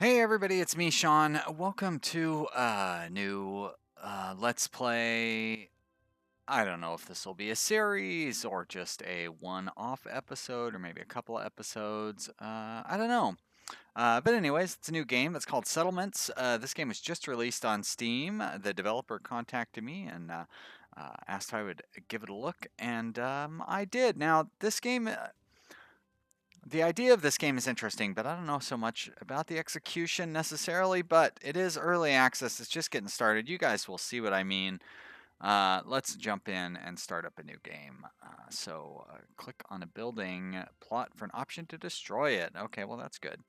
Hey everybody, it's me, Sean. Welcome to a new Let's Play. I don't know if this will be a series or just a one-off episode or maybe a couple of episodes. I don't know. But anyways, it's a new game. It's called Settlements. This game was just released on Steam. The developer contacted me and asked if I would give it a look, and I did. Now, this game the idea of this game is interesting, but I don't know so much about the execution necessarily, but it is early access. It's just getting started. You guys will see what I mean. Let's jump in and start up a new game. Click on a building, plot for an option to destroy it. Okay, well, that's good.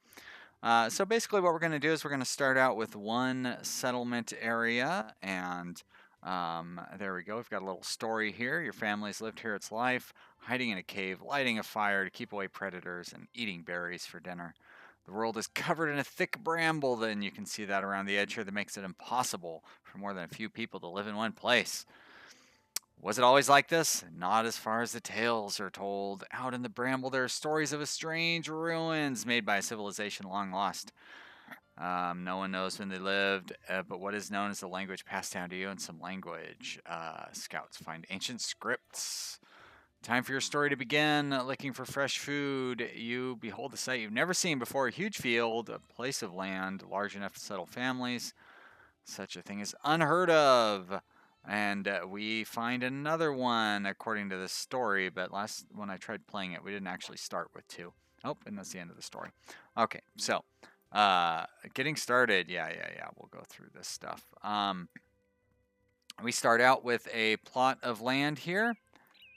So basically what we're going to do is we're going to start out with one settlement area, and there we go. We've got a little story here. Your family's lived here its life, hiding in a cave, lighting a fire to keep away predators, and eating berries for dinner. The world is covered in a thick bramble, then you can see that around the edge here that makes it impossible for more than a few people to live in one place. Was it always like this? Not as far as the tales are told. Out in the bramble, there are stories of a strange ruins made by a civilization long lost. No one knows when they lived, but what is known as the language passed down to you in some language. Scouts find ancient scripts. Time for your story to begin. Looking for fresh food, you behold a sight you've never seen before. A huge field, a place of land large enough to settle families. Such a thing is unheard of. And we find another one according to this story, but when I tried playing it, we didn't actually start with two. Oh, and that's the end of the story. Okay, so getting started. Yeah. We'll go through this stuff. We start out with a plot of land here,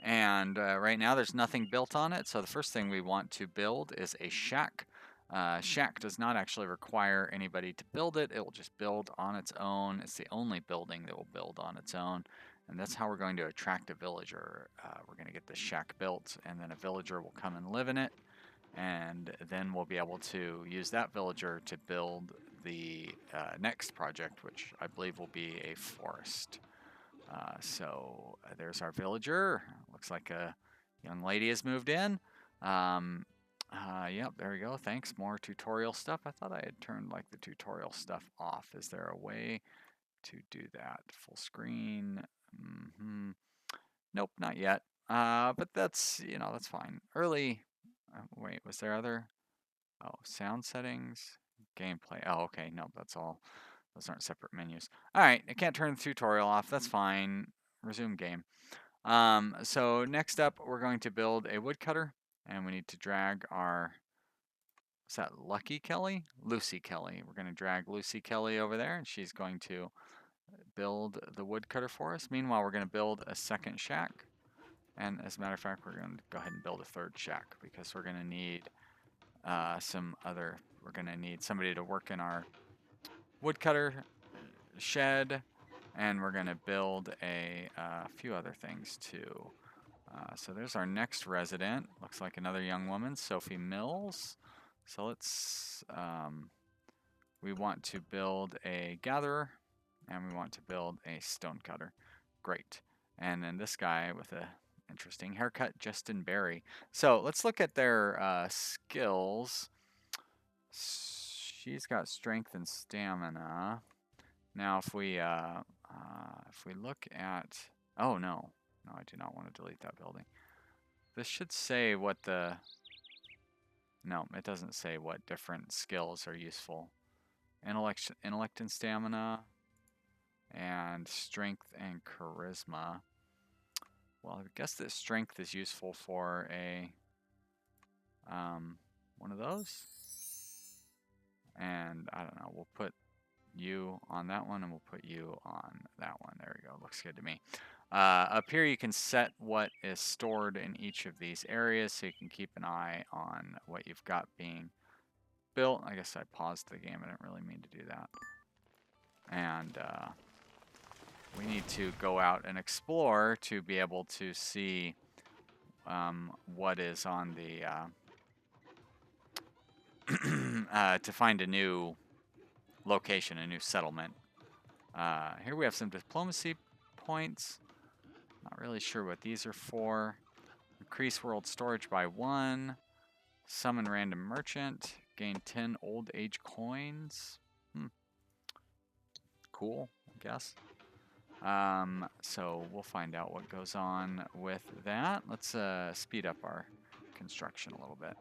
and right now there's nothing built on it. So the first thing we want to build is a shack. Shack does not actually require anybody to build it. It will just build on its own. It's the only building that will build on its own. And that's how we're going to attract a villager. We're going to get the shack built, and then a villager will come and live in it. And then we'll be able to use that villager to build the next project, which I believe will be a forest. There's our villager. Looks like a young lady has moved in. Yep, there we go. Thanks. More tutorial stuff. I thought I had turned like the tutorial stuff off. Is there a way to do that? Full screen. Nope, not yet. But that's fine. Early. Wait, was there other? Oh, sound settings, gameplay. Oh, okay. No, that's all. Those aren't separate menus. All right, I can't turn the tutorial off. That's fine. Resume game. So next up, we're going to build a woodcutter, and we need to drag our. Is that Lucky Kelly? Lucy Kelly. We're going to drag Lucy Kelly over there, and she's going to build the woodcutter for us. Meanwhile, we're going to build a second shack. And as a matter of fact, we're going to go ahead and build a third shack because we're going to need we're going to need somebody to work in our woodcutter shed, and we're going to build a few other things too. So there's our next resident. Looks like another young woman, Sophie Mills. So we want to build a gatherer, and we want to build a stonecutter. Great. And then this guy with a interesting haircut, Justin Berry. So let's look at their skills. She's got strength and stamina. Now, if we look at, oh no, I do not want to delete that building. This should say what no, it doesn't say what different skills are useful. Intellect and stamina, and strength and charisma. Well, I guess that strength is useful for a one of those. And I don't know, we'll put you on that one, and we'll put you on that one. There we go. Looks good to me. Up here, you can set what is stored in each of these areas, so you can keep an eye on what you've got being built. I guess I paused the game. I didn't really mean to do that. And we need to go out and explore to be able to see what is on the to find a new location, a new settlement. Here we have some diplomacy points. Not really sure what these are for. Increase world storage by 1. Summon random merchant. Gain 10 old age coins. Cool, I guess. So we'll find out what goes on with that. Let's speed up our construction a little bit.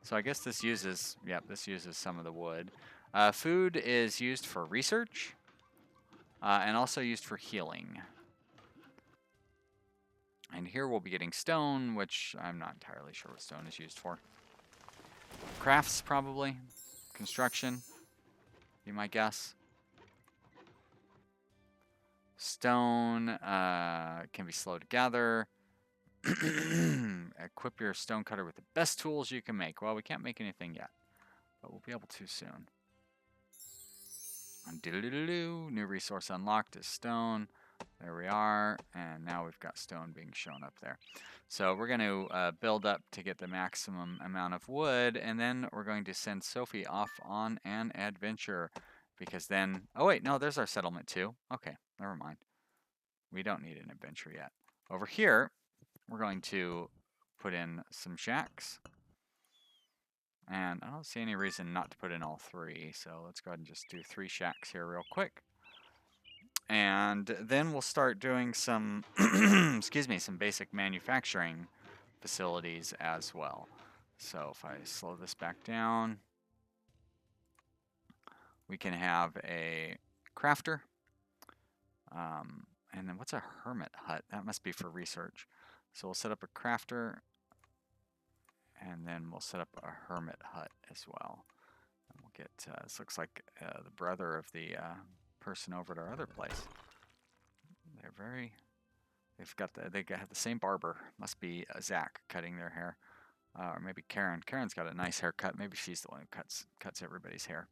So I guess this uses, this uses some of the wood. Food is used for research and also used for healing. And here we'll be getting stone, which I'm not entirely sure what stone is used for. Crafts, probably. Construction, be my guess. Stone can be slow to gather. Equip your stone cutter with the best tools you can make. Well, we can't make anything yet, but we'll be able to soon. New resource unlocked is stone. There we are, and now we've got stone being shown up there. So we're going to build up to get the maximum amount of wood, and then we're going to send Sophie off on an adventure, because then, oh wait, no, there's our settlement too. Okay, never mind. We don't need an adventure yet. Over here, we're going to put in some shacks. And I don't see any reason not to put in all 3, so let's go ahead and just do 3 shacks here real quick. And then we'll start doing some, excuse me, some basic manufacturing facilities as well. So if I slow this back down, we can have a crafter. And then what's a hermit hut? That must be for research. So we'll set up a crafter, and then we'll set up a hermit hut as well. And we'll get, this looks like the brother of the person over at our other place. They have the same barber. Must be Zach cutting their hair. Or maybe Karen. Karen's got a nice haircut. Maybe she's the one who cuts everybody's hair.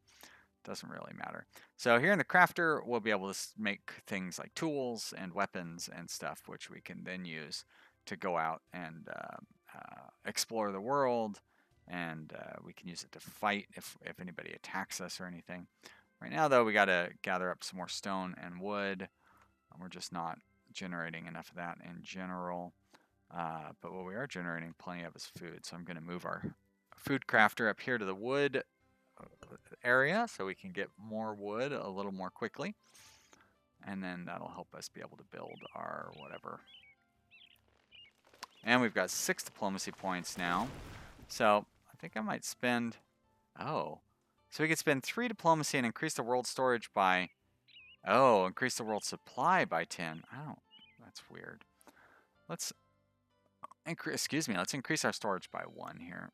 Doesn't really matter. So here in the crafter, we'll be able to make things like tools and weapons and stuff, which we can then use to go out and explore the world, and we can use it to fight if anybody attacks us or anything. Right now, though, we got to gather up some more stone and wood. We're just not generating enough of that in general. But what we are generating plenty of is food, so I'm going to move our food crafter up here to the wood area so we can get more wood a little more quickly, and then that'll help us be able to build our whatever. And we've got 6 diplomacy points now, so I think I might spend, so we could spend 3 diplomacy and increase the world storage by, increase the world supply by 10. That's weird. Let's increase our storage by 1 here.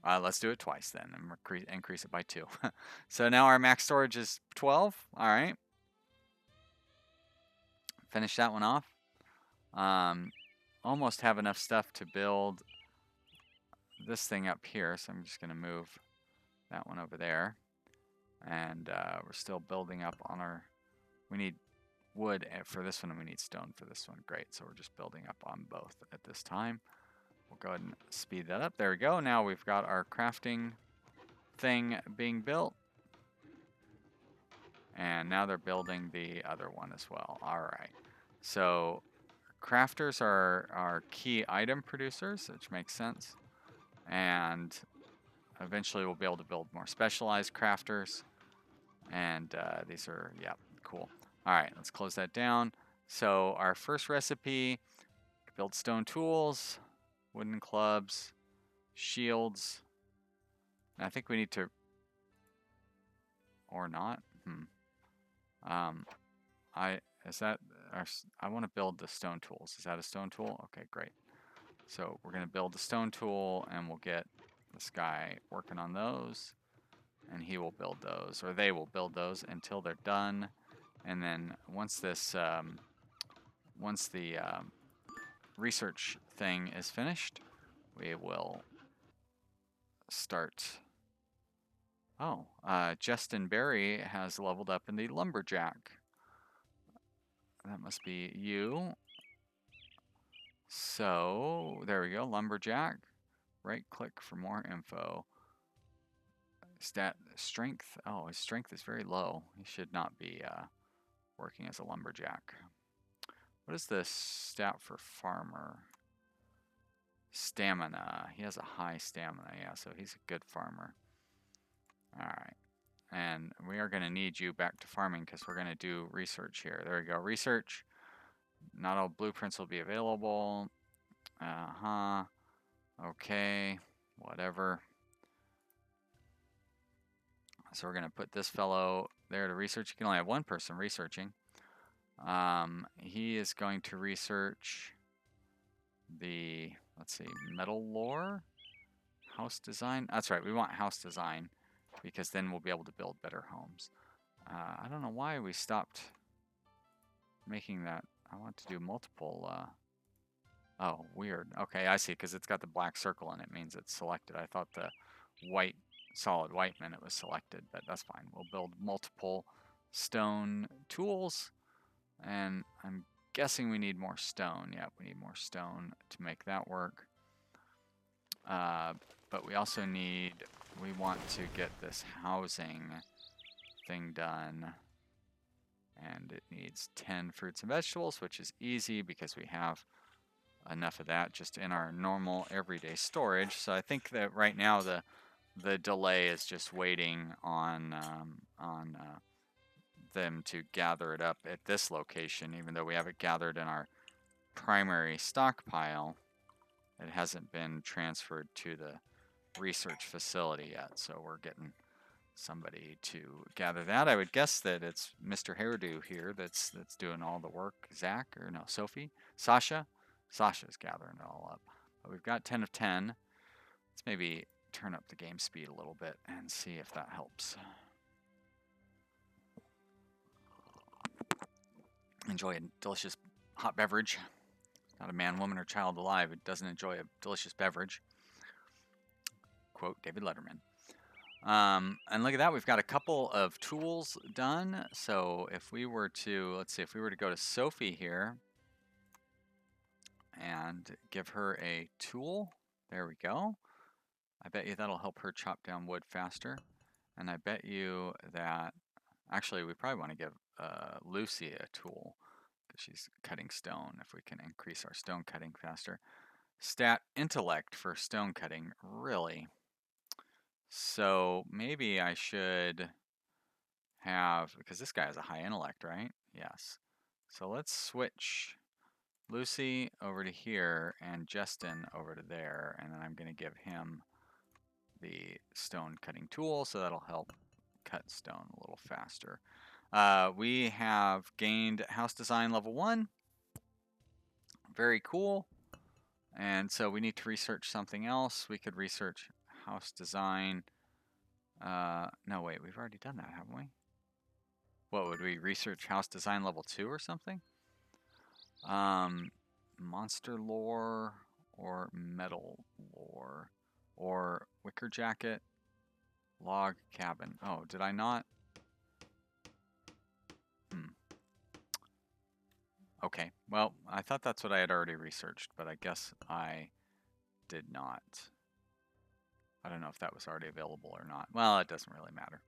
Let's do it twice then, and increase it by 2. So now our max storage is 12. All right. Finish that one off. Almost have enough stuff to build this thing up here, so I'm just going to move that one over there. And we're still building up on our... We need wood for this one, and we need stone for this one. Great, so we're just building up on both at this time. We'll go ahead and speed that up. There we go. Now we've got our crafting thing being built. And now they're building the other one as well. All right. So crafters are key item producers, which makes sense. And eventually we'll be able to build more specialized crafters. And these are, cool. All right, let's close that down. So our first recipe, build stone tools, wooden clubs, shields. And I think we need to, or not. I want to build the stone tools. Is that a stone tool? Okay, great. So we're going to build the stone tool, and we'll get this guy working on those, and he will build those, or they will build those until they're done. And then once this, once the research thing is finished, we will start. Justin Berry has leveled up in the lumberjack. That must be you. So there we go, lumberjack. Right click for more info. Stat strength. Oh, his strength is very low. He should not be working as a lumberjack. What is the stat for farmer? Stamina. He has a high stamina, yeah, so he's a good farmer. All right. And we are going to need you back to farming because we're going to do research here. There we go, research. Not all blueprints will be available. Uh-huh. Okay, whatever. So we're going to put this fellow there to research. You can only have one person researching. He is going to research the, let's see, metal lore, house design. That's right, we want house design because then we'll be able to build better homes. I don't know why we stopped making that. I want to do multiple. Oh, weird. Okay, I see, because it's got the black circle and it means it's selected. I thought the white, solid white meant it was selected, but that's fine. We'll build multiple stone tools, and I'm guessing we need more stone. Yep, we need more stone to make that work. But we also need, we want to get this housing thing done. And it needs 10 fruits and vegetables, which is easy because we have enough of that just in our normal everyday storage. So I think that right now the delay is just waiting on them to gather it up at this location, even though we have it gathered in our primary stockpile. It hasn't been transferred to the research facility yet, so we're getting somebody to gather that. I would guess that it's Mr. Hairdo here that's doing all the work. Zach, or no, Sophie? Sasha? Sasha's gathering it all up. But we've got 10 of 10. Let's maybe turn up the game speed a little bit and see if that helps. Enjoy a delicious hot beverage. Not a man, woman, or child alive who doesn't enjoy a delicious beverage. Quote David Letterman. And look at that, we've got a couple of tools done. So if we were to, let's see, if we were to go to Sophie here and give her a tool, there we go. I bet you that'll help her chop down wood faster. And I bet you that, actually we probably want to give Lucy a tool because she's cutting stone, if we can increase our stone cutting faster. Stat intellect for stone cutting, really? So maybe I should have, because this guy has a high intellect, right? Yes. So let's switch Lucy over to here and Justin over to there, and then I'm going to give him the stone cutting tool, so that'll help cut stone a little faster. We have gained house design level 1. Very cool. And so we need to research something else. We could research house design. No, wait, we've already done that, haven't we? What would we research? House design level 2 or something? Monster lore or metal lore or wicker jacket, log cabin. Oh, did I not? Okay, well, I thought that's what I had already researched, but I guess I did not. I don't know if that was already available or not. Well, it doesn't really matter.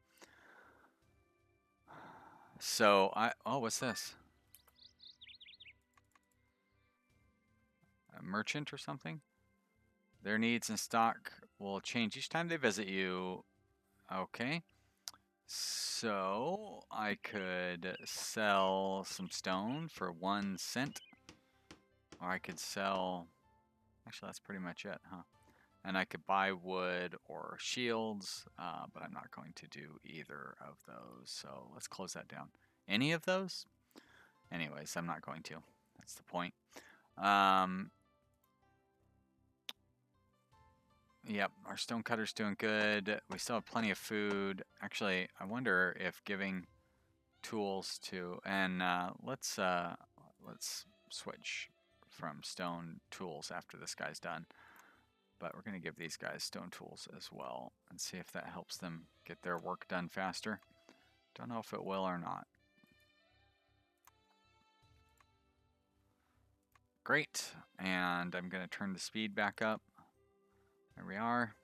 So oh, what's this? A merchant or something? Their needs and stock will change each time they visit you. Okay. So I could sell some stone for 1 cent. Or I could sell, actually that's pretty much it, huh? And I could buy wood or shields, but I'm not going to do either of those. So let's close that down. Any of those? Anyways, I'm not going to. That's the point. Yep, our stonecutter's doing good. We still have plenty of food. Actually, I wonder if giving tools to, and let's switch from stone tools after this guy's done. But we're going to give these guys stone tools as well and see if that helps them get their work done faster. Don't know if it will or not. Great, and I'm going to turn the speed back up. There we are.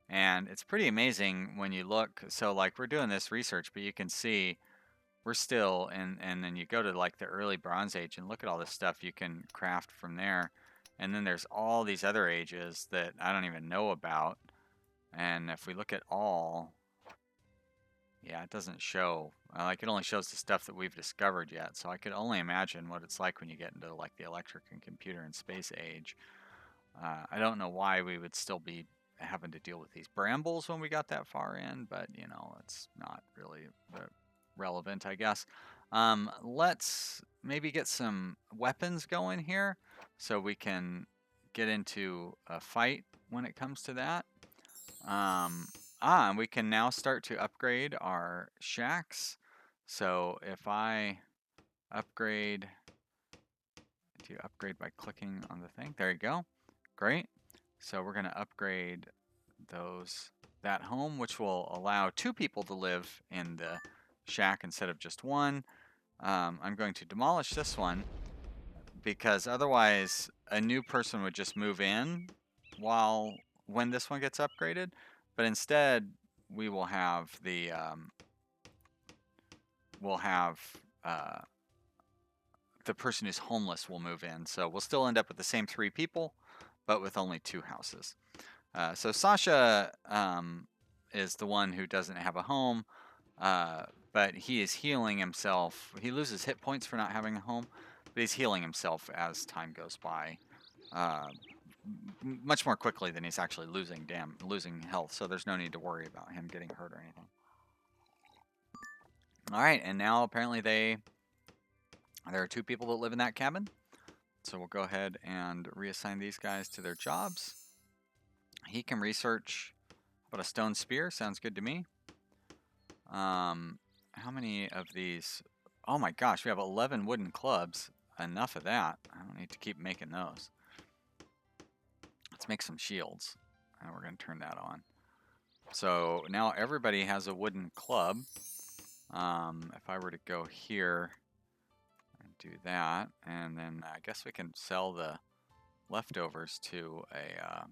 And it's pretty amazing when you look. So like we're doing this research, but you can see we're still and then you go to like the early Bronze Age and look at all this stuff you can craft from there. And then there's all these other ages that I don't even know about. And if we look at all, yeah, it doesn't show. Like it only shows the stuff that we've discovered yet. So I could only imagine what it's like when you get into like the electric and computer and space age. I don't know why we would still be having to deal with these brambles when we got that far in, but you know, it's not really relevant, I guess. Let's maybe get some weapons going here so we can get into a fight when it comes to that. And we can now start to upgrade our shacks. So if I upgrade, do upgrade by clicking on the thing, there you go. Great. So we're going to upgrade that home, which will allow 2 people to live in the shack instead of just 1. I'm going to demolish this one because otherwise a new person would just move in when this one gets upgraded. But instead, we will have the the person who's homeless will move in. So we'll still end up with the same 3 people, but with only 2 houses. So Sasha is the one who doesn't have a home, but he is healing himself. He loses hit points for not having a home, but he's healing himself as time goes by, much more quickly than he's actually losing health. So there's no need to worry about him getting hurt or anything. All right, and now apparently there are 2 people that live in that cabin. So we'll go ahead and reassign these guys to their jobs. He can research about a stone spear. Sounds good to me. How many of these? Oh my gosh, we have 11 wooden clubs. Enough of that. I don't need to keep making those. Let's make some shields. And we're going to turn that on. So now everybody has a wooden club. If I were to go here and do that, and then I guess we can sell the leftovers to a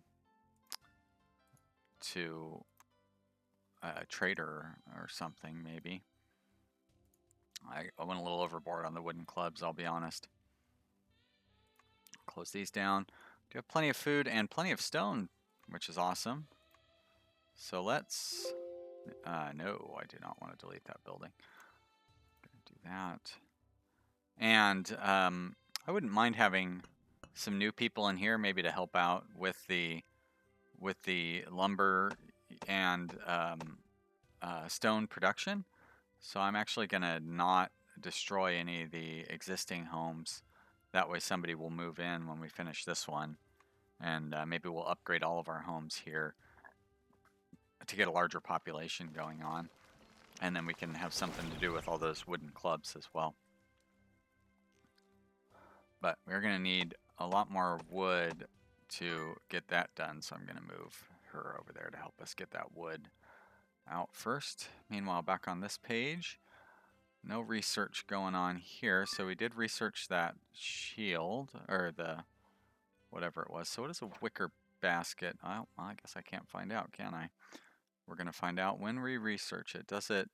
trader or something, maybe. I went a little overboard on the wooden clubs, I'll be honest. Close these down. Do have plenty of food and plenty of stone, which is awesome. So let's... no, I do not want to delete that building. Do that. And I wouldn't mind having some new people in here, maybe to help out with the lumber and stone production. So I'm actually going to not destroy any of the existing homes. That way somebody will move in when we finish this one. And maybe we'll upgrade all of our homes here to get a larger population going on. And then we can have something to do with all those wooden clubs as well. But we're going to need a lot more wood to get that done. So I'm going to move her over there to help us get that wood out first. Meanwhile, back on this page, no research going on here. So we did research that shield, or the whatever it was. So what is a wicker basket? Well, I guess I can't find out, can I? We're going to find out when we research it. Does it?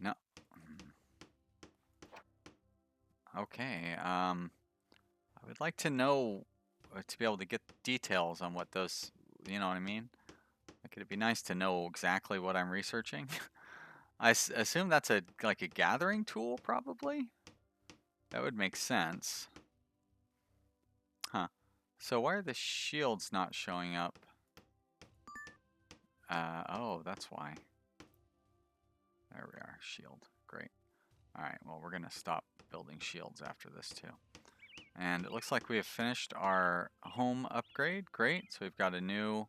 No. Okay. I would like to know, to be able to get details on what those, you know what I mean? Like, it'd be nice to know exactly what I'm researching. I assume that's like a gathering tool, probably? That would make sense. Huh. So why are the shields not showing up? Oh, that's why. There we are, shield. Great. Alright, well, we're going to stop building shields after this, too. And it looks like we have finished our home upgrade. Great. So we've got a new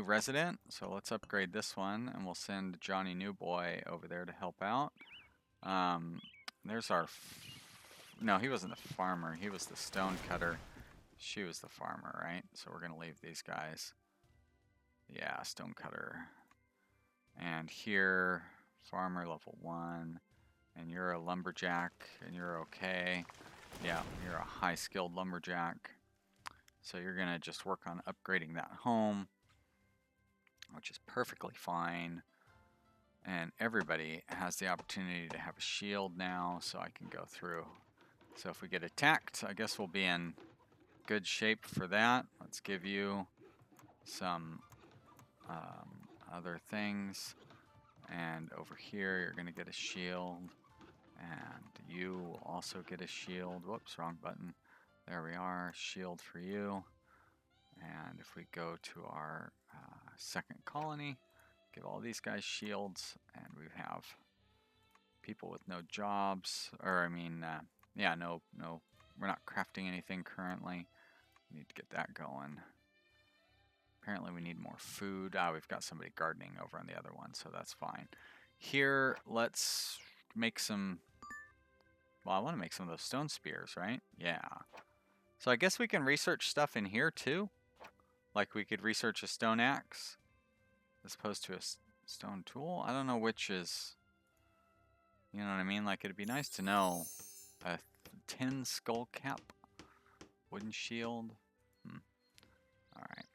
resident. So let's upgrade this one, and we'll send Johnny Newboy over there to help out. There's our... No, he wasn't the farmer. He was the stone cutter. She was the farmer, right? So we're going to leave these guys. Yeah, stone cutter. And here, farmer level 1. And you're a lumberjack, and you're okay. Yeah, you're a high-skilled lumberjack. So you're going to just work on upgrading that home. which is perfectly fine. And everybody has the opportunity to have a shield now, so I can go through. So if we get attacked, I guess we'll be in good shape for that. Let's give you some other things. And over here, you're going to get a shield. And you will also get a shield. Whoops, wrong button. There we are, shield for you. And if we go to our second colony, give all these guys shields, and we have people with no jobs, or I mean, yeah, no, we're not crafting anything currently. We need to get that going. Apparently we need more food. We've got somebody gardening over on the other one, so that's fine. Here, let's make some, well, I want to make some of those stone spears, right? Yeah. So I guess we can research stuff in here too. Like we could research a stone axe as opposed to a stone tool. I don't know which is, you know what I mean? Like it'd be nice to know a tin skull cap, wooden shield. Alright.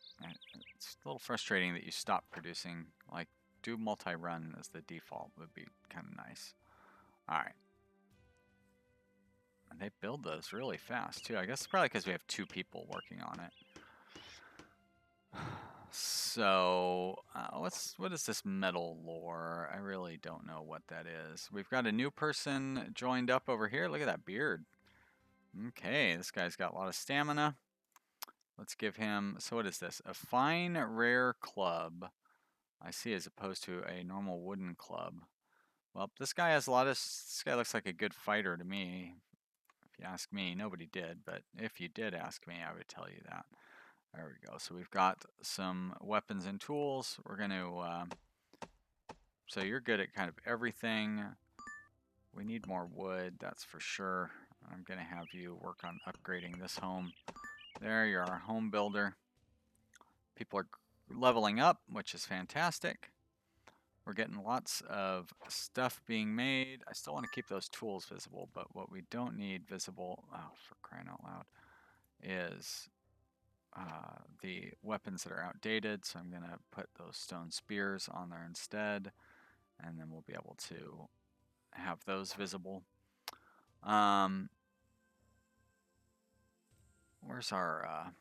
It's a little frustrating that you stop producing. Like, do multi-run as the default would be kind of nice. Alright. And they build those really fast, too. I guess it's probably because we have 2 people working on it. So, what is this metal lore? I really don't know what that is. We've got a new person joined up over here. Look at that beard. Okay, this guy's got a lot of stamina. Let's give him, so what is this? A fine rare club, I see, as opposed to a normal wooden club. Well, this guy has a lot of, this guy looks like a good fighter to me. If you ask me, nobody did, but if you did ask me, I would tell you that. There we go. So we've got some weapons and tools. We're going to, so you're good at kind of everything. We need more wood, that's for sure. I'm going to have you work on upgrading this home. There, you're our home builder. People are leveling up, which is fantastic. We're getting lots of stuff being made. I still want to keep those tools visible, but what we don't need visible, oh, for crying out loud, is the weapons that are outdated. So I'm going to put those stone spears on there instead, and then we'll be able to have those visible. Where's our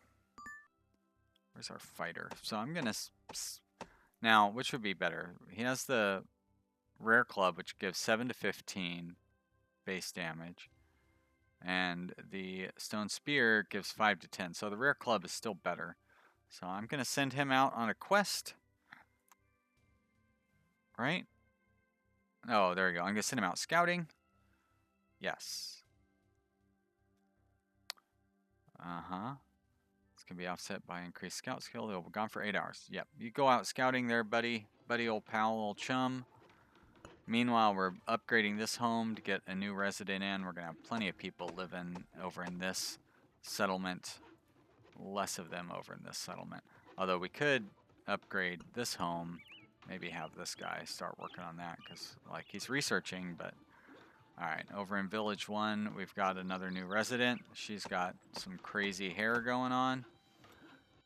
fighter? So I'm gonna now, which would be better? He has the rare club, which gives 7 to 15 base damage, and the stone spear gives 5 to 10. So the rare club is still better. So I'm gonna send him out on a quest, right? Oh, there we go. I'm gonna send him out scouting. Yes. It's gonna be offset by increased scout skill. They'll be gone for 8 hours. Yep. You go out scouting there, buddy, old pal, old chum. Meanwhile, we're upgrading this home to get a new resident in. We're gonna have plenty of people living over in this settlement. Less of them over in this settlement. Although we could upgrade this home, maybe have this guy start working on that, because like he's researching, but alright, over in Village 1, we've got another new resident. She's got some crazy hair going on.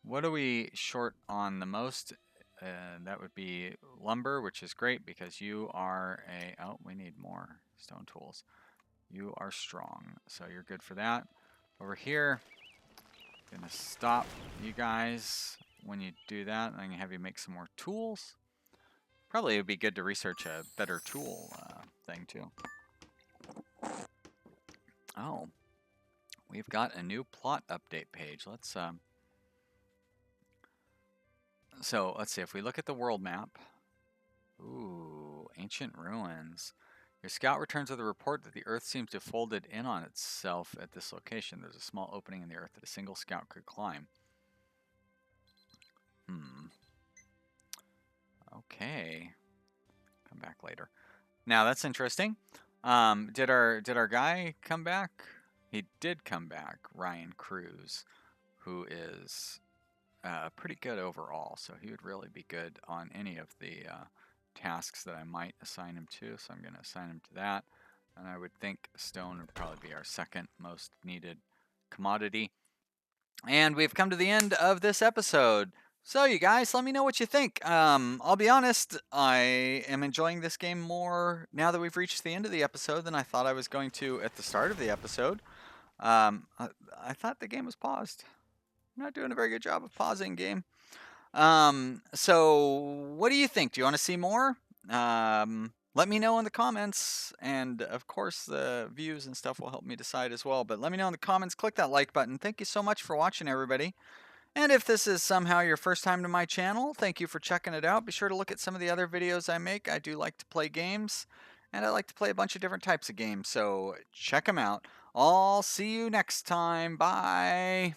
What are we short on the most? That would be lumber, which is great because you are a, oh, we need more stone tools. You are strong, so you're good for that. Over here, gonna stop you guys when you do that. I'm gonna have you make some more tools. Probably it would be good to research a better tool thing too. Oh, we've got a new plot update page. Let's so let's see, if we look at the world map. Ooh, ancient ruins. Your scout returns with a report that the earth seems to have folded in on itself at this location. There's a small opening in the earth that a single scout could climb. Okay. Come back later. Now that's interesting. Did our guy come back? He did come back, Ryan Cruz, who is pretty good overall, so he would really be good on any of the tasks that I might assign him to, so I'm going to assign him to that. And I would think stone would probably be our second most needed commodity. And we've come to the end of this episode. So you guys, let me know what you think. I'll be honest, I am enjoying this game more now that we've reached the end of the episode than I thought I was going to at the start of the episode. Um, I, I thought the game was paused. I'm not doing a very good job of pausing game. So what do you think? Do you want to see more? Let me know in the comments, and of course the views and stuff will help me decide as well. But let me know in the comments. Click that like button. Thank you so much for watching, everybody. And if this is somehow your first time to my channel, thank you for checking it out. Be sure to look at some of the other videos I make. I do like to play games, and I like to play a bunch of different types of games, so check them out. I'll see you next time. Bye.